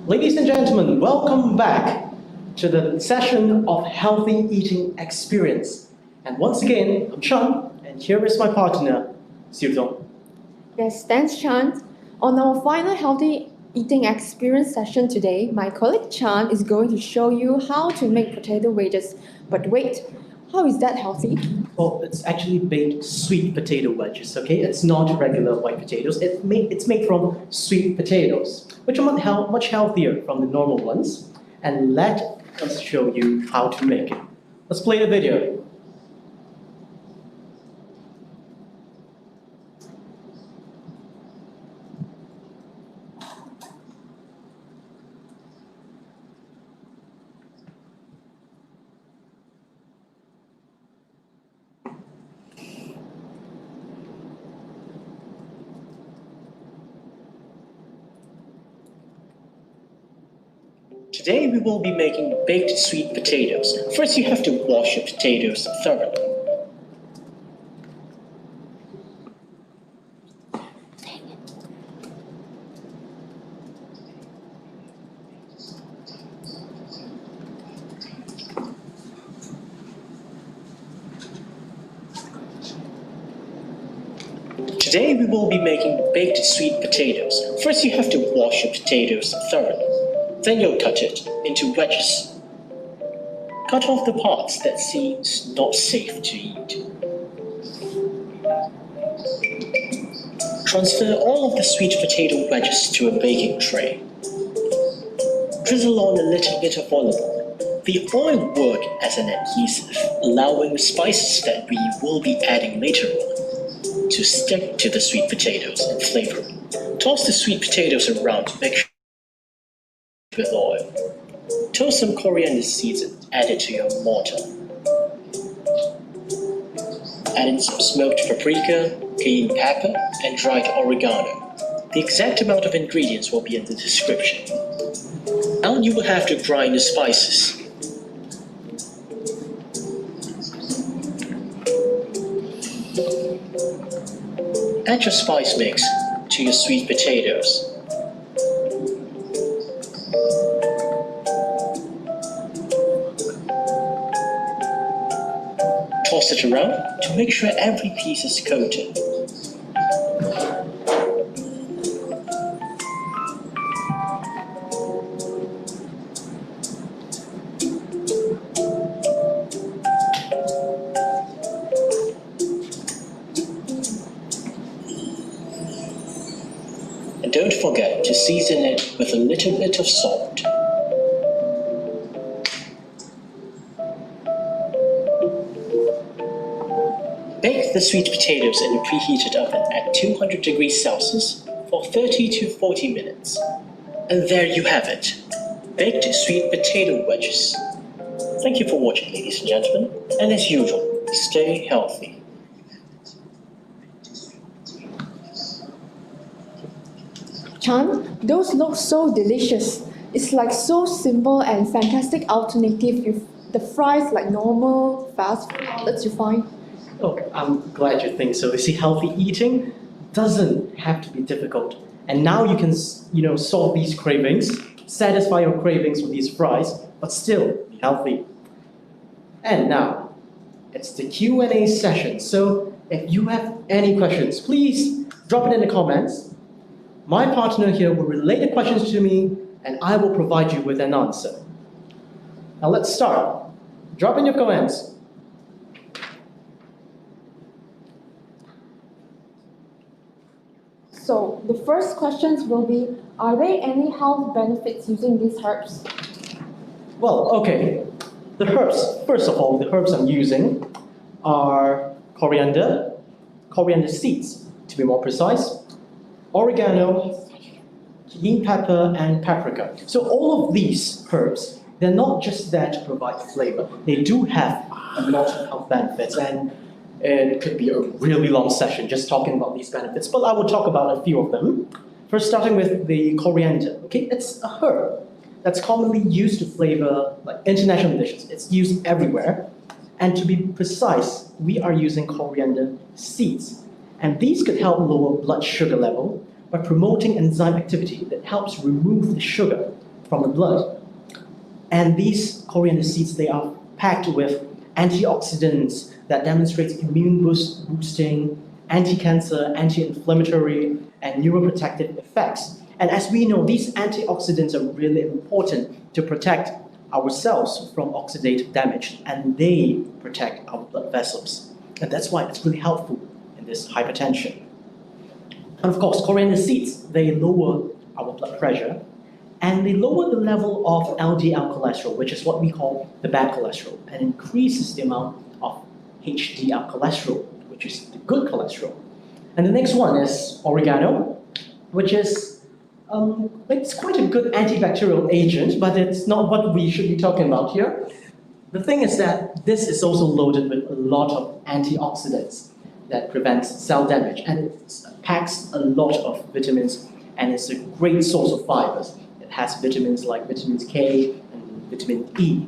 Ladies and gentlemen, welcome back to the session of Healthy Eating Experience. And once again, I'm Sean, and here is my partner, Siu Zong. Yes, thanks, Chan. On our final healthy eating experience session today, my colleague Chan is going to show you how to make potato wedges. But wait, how is that healthy? Well, it's actually baked sweet potato wedges, okay? It's not regular white potatoes. It's made from sweet potatoes, which are much healthier from the normal ones. And let us show you how to make it. Let's play the video. Today we will be making baked sweet potatoes. First you have to wash your potatoes thoroughly. Today we will be making baked sweet potatoes. First you have to wash your potatoes thoroughly. Then you'll cut it into wedges. Cut off the parts that seems not safe to eat. Transfer all of the sweet potato wedges to a baking tray. Drizzle on a little bit of olive oil. The oil works as an adhesive, allowing the spices that we will be adding later on to stick to the sweet potatoes and flavor it. Toss the sweet potatoes around to mix with oil. Toast some coriander seeds and add it to your mortar. Add in some smoked paprika, cayenne pepper, and dried oregano. The exact amount of ingredients will be in the description. Now you will have to grind the spices. Add your spice mix to your sweet potatoes. Toss it around to make sure every piece is coated. And don't forget to season it with a little bit of salt. Bake the sweet potatoes in a preheated oven at 200 degrees Celsius for 30 to 40 minutes. And there you have it, baked sweet potato wedges. Thank you for watching, ladies and gentlemen, and as usual, stay healthy. Chan, those look so delicious. It's like so simple and fantastic alternative with the fries like normal fast food outlets you find. Oh, I'm glad you think so. You see, healthy eating doesn't have to be difficult. And now you can, solve these cravings, satisfy your cravings with these fries, but still be healthy. And now, it's the Q&A session. So if you have any questions, please drop it in the comments. My partner here will relay the questions to me, and I will provide you with an answer. Now let's start. Drop in your comments. So the first questions will be, are there any health benefits using these herbs? Well, okay. The herbs, first of all, the herbs I'm using are coriander seeds, to be more precise, oregano, cayenne pepper, and paprika. So all of these herbs, they're not just there to provide flavor. They do have a lot of health benefits, and it could be a really long session just talking about these benefits, but I will talk about a few of them. First, starting with the coriander. Okay, it's a herb that's commonly used to flavor like international dishes. It's used everywhere. And to be precise, we are using coriander seeds. And these could help lower blood sugar level by promoting enzyme activity that helps remove the sugar from the blood. And these coriander seeds, they are packed with antioxidants that demonstrate immune boosting, anti-cancer, anti-inflammatory, and neuroprotective effects. And as we know, these antioxidants are really important to protect our cells from oxidative damage, and they protect our blood vessels. And that's why it's really helpful in this hypertension. And of course, coriander seeds, they lower our blood pressure, and they lower the level of LDL cholesterol, which is what we call the bad cholesterol, and increases the amount of HDL cholesterol, which is the good cholesterol. And the next one is oregano, which is it's quite a good antibacterial agent, but it's not what we should be talking about here. The thing is that this is also loaded with a lot of antioxidants that prevents cell damage, and it packs a lot of vitamins, and it's a great source of fibers. It has vitamins like vitamins K and vitamin E.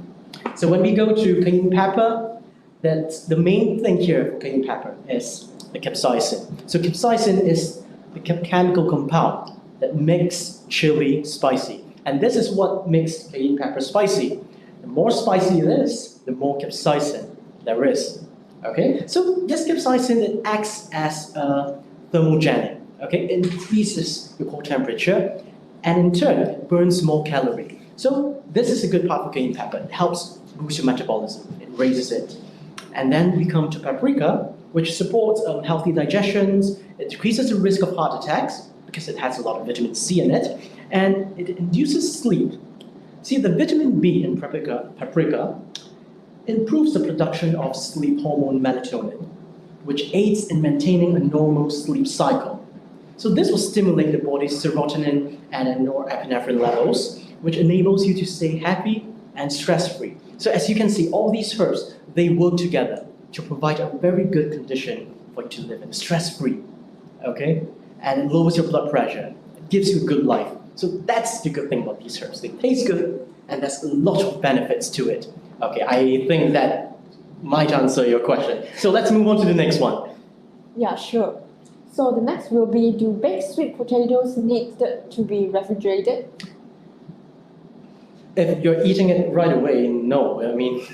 So when we go to cayenne pepper, that's the main thing here for cayenne pepper is the capsaicin. So capsaicin is the chemical compound that makes chili spicy. And this is what makes cayenne pepper spicy. The more spicy it is, the more capsaicin there is. Okay? So this capsaicin, it acts as a thermogenic. Okay? It increases your core temperature, and in turn, it burns more calorie. So this is a good part for cayenne pepper. It helps boost your metabolism. It raises it. And then we come to paprika, which supports healthy digestions. It decreases the risk of heart attacks because it has a lot of vitamin C in it, and it induces sleep. See, the vitamin B in paprika improves the production of sleep hormone melatonin, which aids in maintaining a normal sleep cycle. So this will stimulate the body's serotonin and norepinephrine levels, which enables you to stay happy and stress-free. So as you can see, all these herbs, they work together to provide a very good condition for you to live in stress-free, okay? And it lowers your blood pressure. It gives you a good life. So that's the good thing about these herbs. They taste good, and there's a lot of benefits to it. Okay, I think that might answer your question. So let's move on to the next one. Yeah, sure. So the next will be, do baked sweet potatoes need to be refrigerated? If you're eating it right away, no. I mean,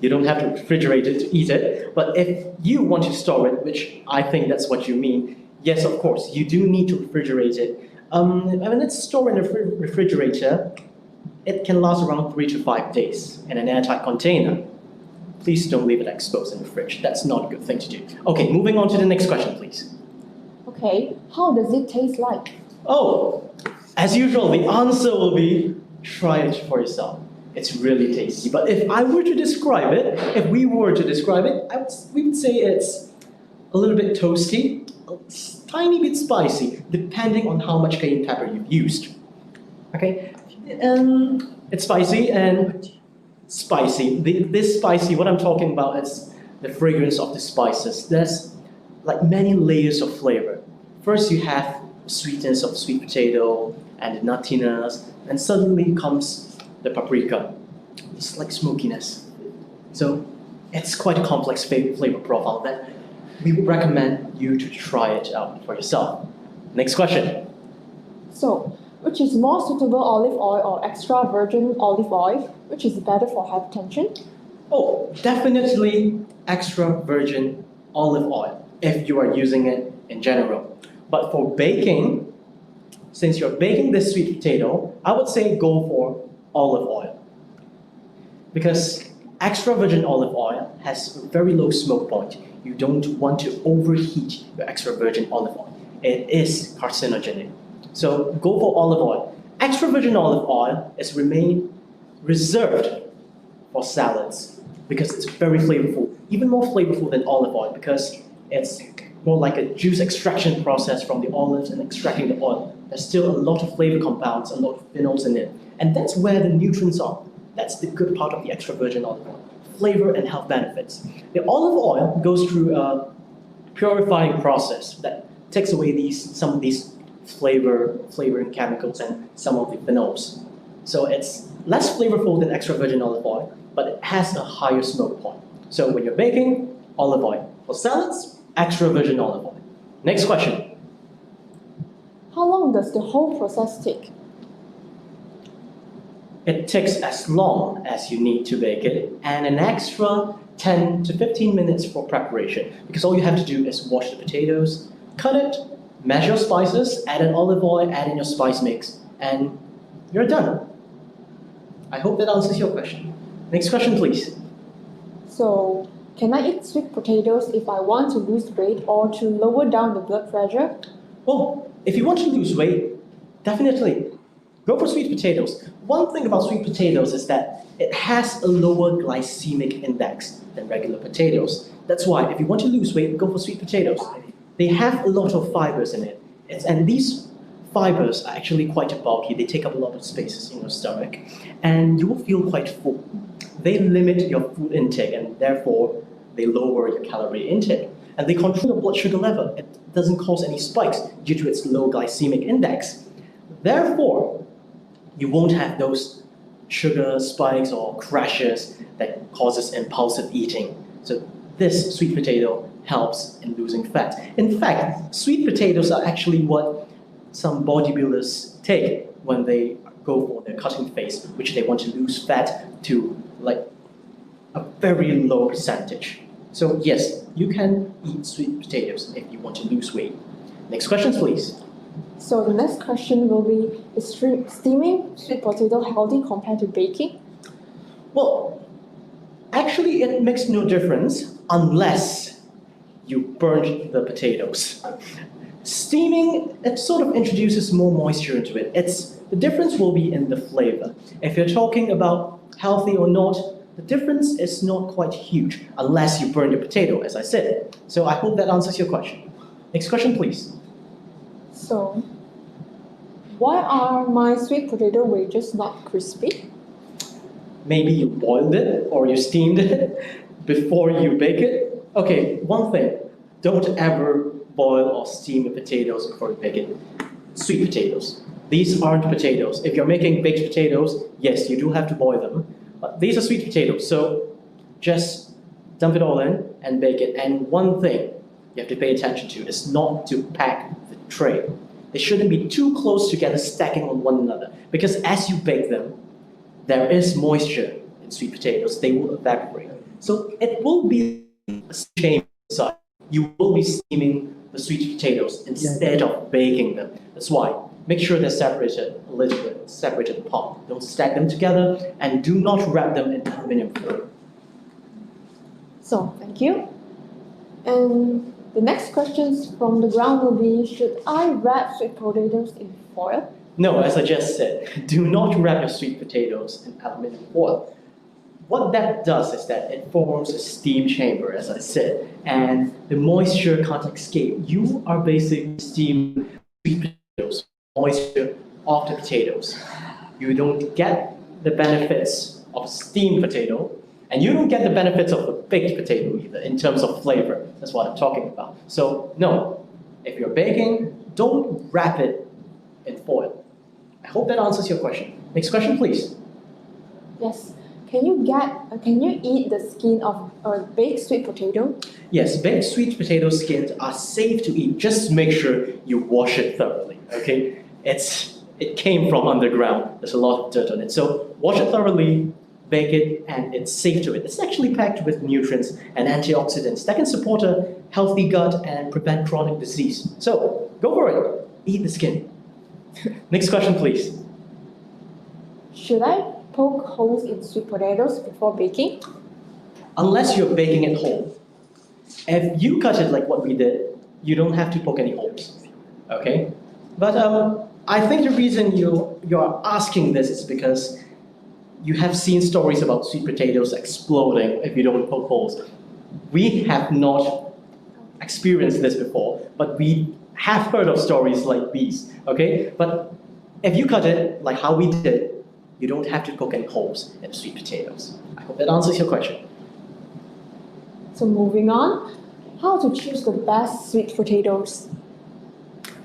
you don't have to refrigerate it to eat it. But if you want to store it, which I think that's what you mean, yes, of course, you do need to refrigerate it. When it's stored in a refrigerator, it can last around 3 to 5 days in an airtight container. Please don't leave it exposed in the fridge. That's not a good thing to do. Okay, moving on to the next question, please. Okay, how does it taste like? Oh, as usual, the answer will be try it for yourself. It's really tasty. But if I were to describe it, if we were to describe it, we would say it's a little bit toasty, a tiny bit spicy, depending on how much cayenne pepper you've used. Okay, it's spicy and spicy. This spicy, what I'm talking about is the fragrance of the spices. There's like many layers of flavor. First, you have the sweetness of sweet potato and the nuttiness, and suddenly comes the paprika. It's like smokiness. So it's quite a complex flavor profile that we would recommend you to try it out for yourself. Next question. So, which is more suitable, olive oil or extra virgin olive oil? Which is better for hypertension? Oh, definitely extra virgin olive oil if you are using it in general. But for baking, since you're baking this sweet potato, I would say go for olive oil. Because extra virgin olive oil has a very low smoke point. You don't want to overheat your extra virgin olive oil. It is carcinogenic. So go for olive oil. Extra virgin olive oil is reserved for salads because it's very flavorful, even more flavorful than olive oil because it's more like a juice extraction process from the olives and extracting the oil. There's still a lot of flavor compounds, a lot of phenols in it. And that's where the nutrients are. That's the good part of the extra virgin olive oil. Flavor and health benefits. The olive oil goes through a purifying process that takes away some of these flavoring chemicals and some of the phenols. So it's less flavorful than extra virgin olive oil, but it has a higher smoke point. So when you're baking, olive oil. For salads, extra virgin olive oil. Next question. How long does the whole process take? It takes as long as you need to bake it and an extra 10 to 15 minutes for preparation because all you have to do is wash the potatoes, cut it, measure your spices, add in olive oil, add in your spice mix, and you're done. I hope that answers your question. Next question, please. So, can I eat sweet potatoes if I want to lose weight or to lower down the blood pressure? Well, if you want to lose weight, definitely go for sweet potatoes. One thing about sweet potatoes is that it has a lower glycemic index than regular potatoes. That's why if you want to lose weight, go for sweet potatoes. They have a lot of fibers in it. And these fibers are actually quite bulky. They take up a lot of spaces in your stomach. And you will feel quite full. They limit your food intake and therefore they lower your calorie intake. And they control your blood sugar level. It doesn't cause any spikes due to its low glycemic index. Therefore, you won't have those sugar spikes or crashes that causes impulsive eating. So this sweet potato helps in losing fat. In fact, sweet potatoes are actually what some bodybuilders take when they go for their cutting phase, which they want to lose fat to like a very low percentage. So yes, you can eat sweet potatoes if you want to lose weight. Next questions, please. So the next question will be, is steaming sweet potato healthy compared to baking? Well, actually it makes no difference unless you burn the potatoes. Steaming, it sort of introduces more moisture into it. The difference will be in the flavor. If you're talking about healthy or not, the difference is not quite huge unless you burn the potato, as I said. So I hope that answers your question. Next question, please. So, why are my sweet potato wedges not crispy? Maybe you boiled it or you steamed it before you bake it. Okay, one thing, don't ever boil or steam your potatoes before you bake it. Sweet potatoes. These aren't potatoes. If you're making baked potatoes, yes, you do have to boil them. But these are sweet potatoes, so just dump it all in and bake it. And one thing you have to pay attention to is not to pack the tray. They shouldn't be too close together, stacking on one another. Because as you bake them, there is moisture in sweet potatoes. They will evaporate. So it will be a shame inside. You will be steaming the sweet potatoes instead of baking them. That's why. Make sure they're separated a little bit, separated apart. Don't stack them together and do not wrap them in aluminum foil. So, thank you. And the next questions from the ground will be, should I wrap sweet potatoes in foil? No, as I just said, do not wrap your sweet potatoes in aluminum foil. What that does is that it forms a steam chamber, as I said, and the moisture can't escape. You are basically steaming sweet potatoes, moisture of the potatoes. You don't get the benefits of steamed potato, and you don't get the benefits of the baked potato either in terms of flavor. That's what I'm talking about. So no, if you're baking, don't wrap it in foil. I hope that answers your question. Next question, please. Yes. Can you eat the skin of a baked sweet potato? Yes, baked sweet potato skins are safe to eat. Just make sure you wash it thoroughly, okay? It came from underground. There's a lot of dirt on it. So wash it thoroughly, bake it, and it's safe to eat. It's actually packed with nutrients and antioxidants that can support a healthy gut and prevent chronic disease. So go for it. Eat the skin. Next question, please. Should I poke holes in sweet potatoes before baking? Unless you're baking it whole. If you cut it like what we did, you don't have to poke any holes, okay? But I think the reason you're asking this is because you have seen stories about sweet potatoes exploding if you don't poke holes. We have not experienced this before, but we have heard of stories like these, okay? But if you cut it like how we did, you don't have to poke any holes in sweet potatoes. I hope that answers your question. So moving on, how to choose the best sweet potatoes?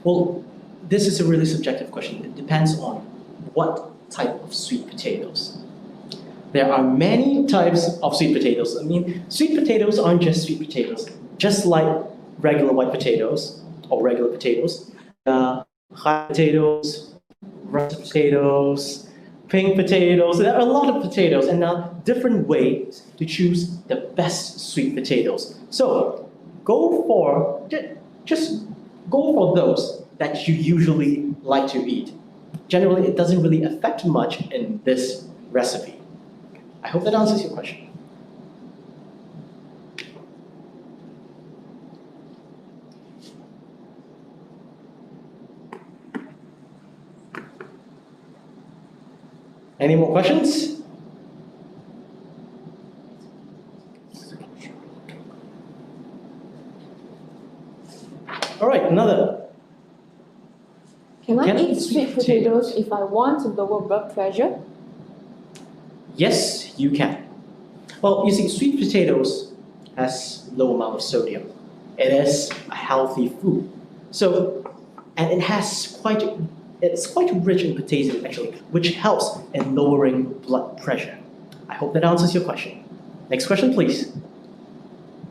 Well, this is a really subjective question. It depends on what type of sweet potatoes. There are many types of sweet potatoes. I mean, sweet potatoes aren't just sweet potatoes. Just like regular white potatoes or regular potatoes, hot potatoes, russet potatoes, pink potatoes. There are a lot of potatoes, and now different ways to choose the best sweet potatoes. So just go for those that you usually like to eat. Generally, it doesn't really affect much in this recipe. I hope that answers your question. Any more questions? All right, another. Can I Can I eat eat sweet sweet potatoes if I want to lower blood pressure? Yes, you can. Well, you see, sweet potatoes has low amount of sodium. It is a healthy food. So, and it's quite rich in potassium actually, which helps in lowering blood pressure. I hope that answers your question. Next question, please.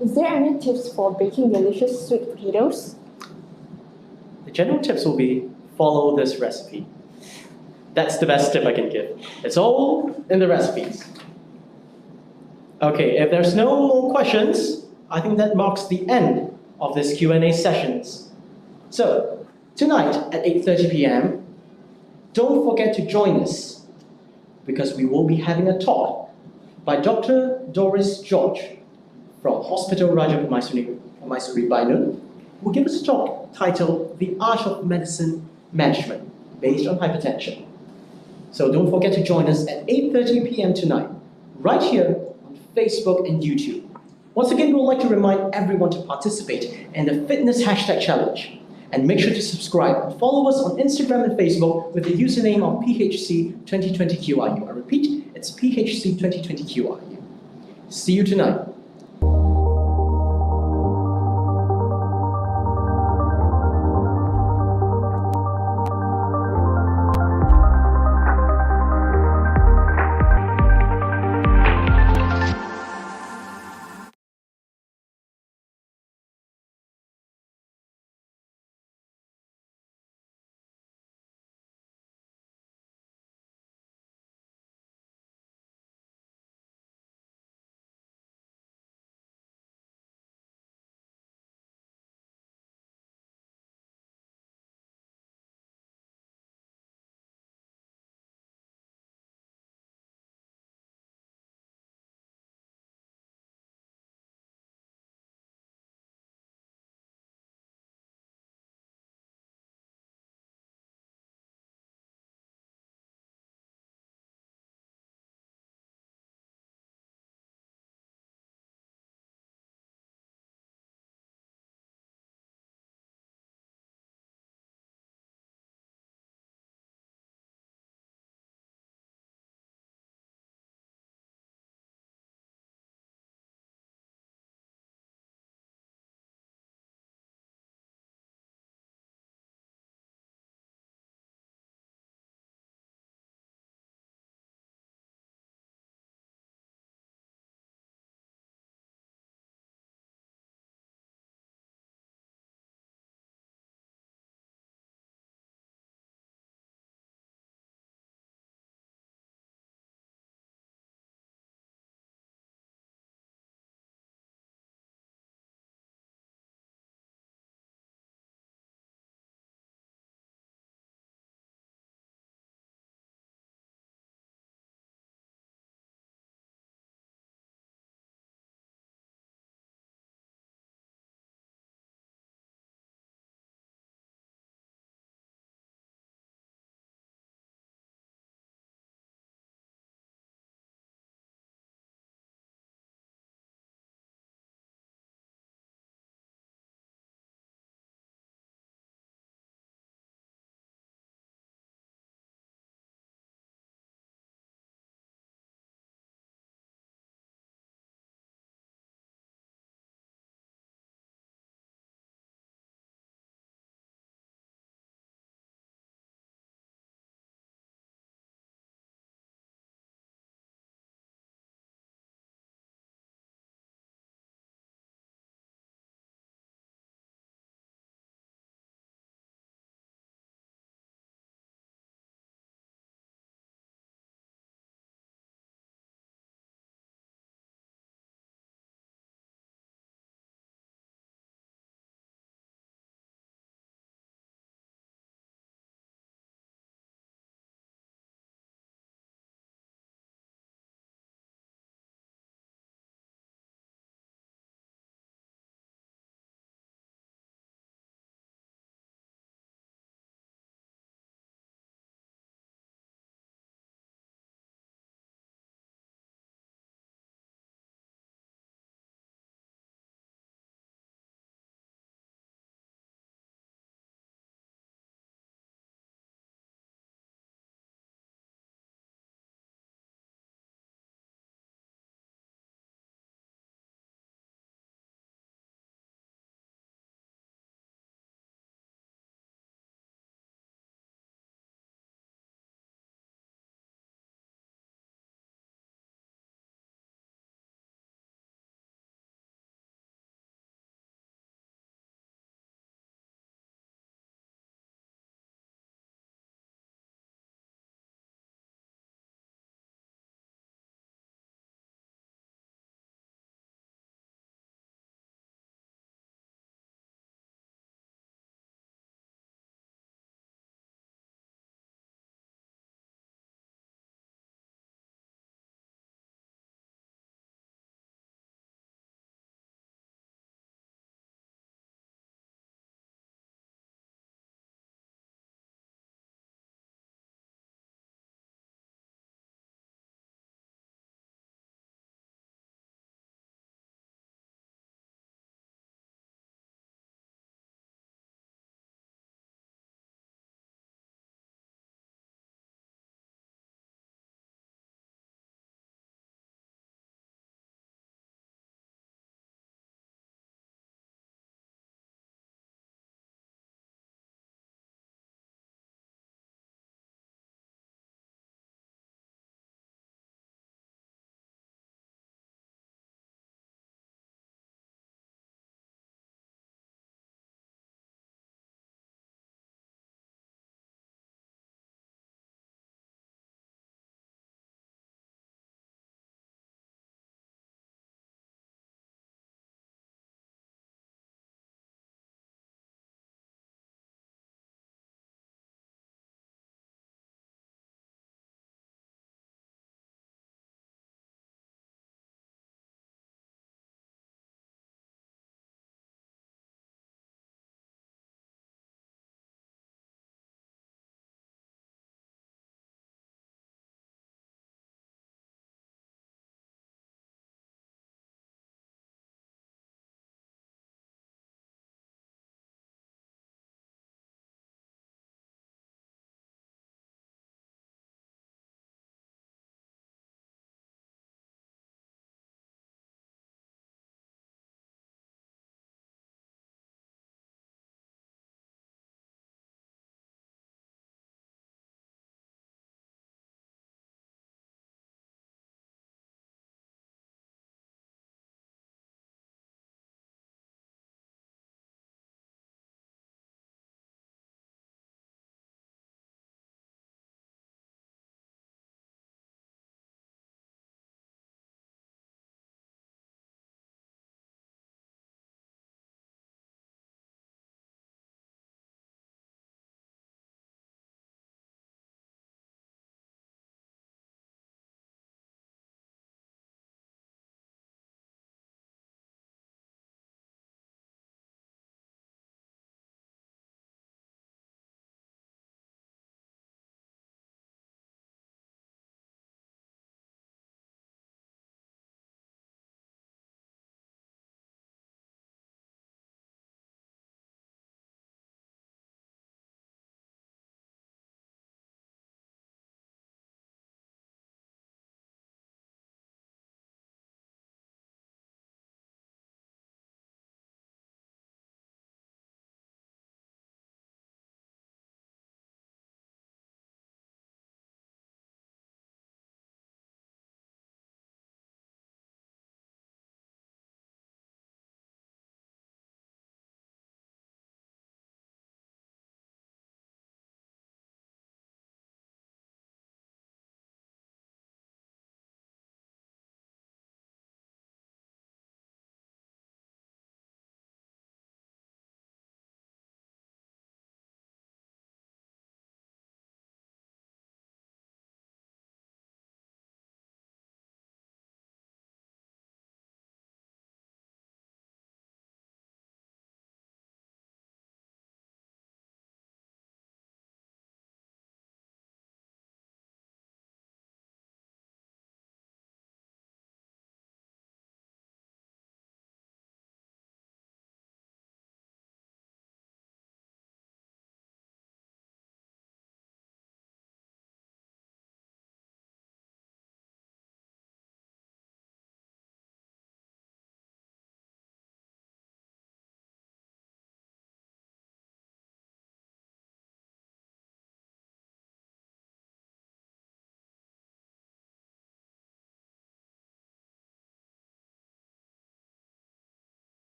Is there any tips for baking delicious sweet potatoes? The general tips will be follow this recipe. That's the best tip I can give. It's all in the recipes. Okay, if there's no more questions, I think that marks the end of this Q&A sessions. So, tonight at 8:30 p.m., don't forget to join us because we will be having a talk by Dr. Doris George from Hospital Raja Permaisuri Bainu, who will give us a talk titled The Art of Medicine Management based on hypertension. So don't forget to join us at 8:30 p.m. tonight, right here on Facebook and YouTube. Once again, we would like to remind everyone to participate in the Fitness Hashtag Challenge. And make sure to subscribe and follow us on Instagram and Facebook with the username of PHC2020QRU. I repeat, it's PHC2020QRU. See you tonight.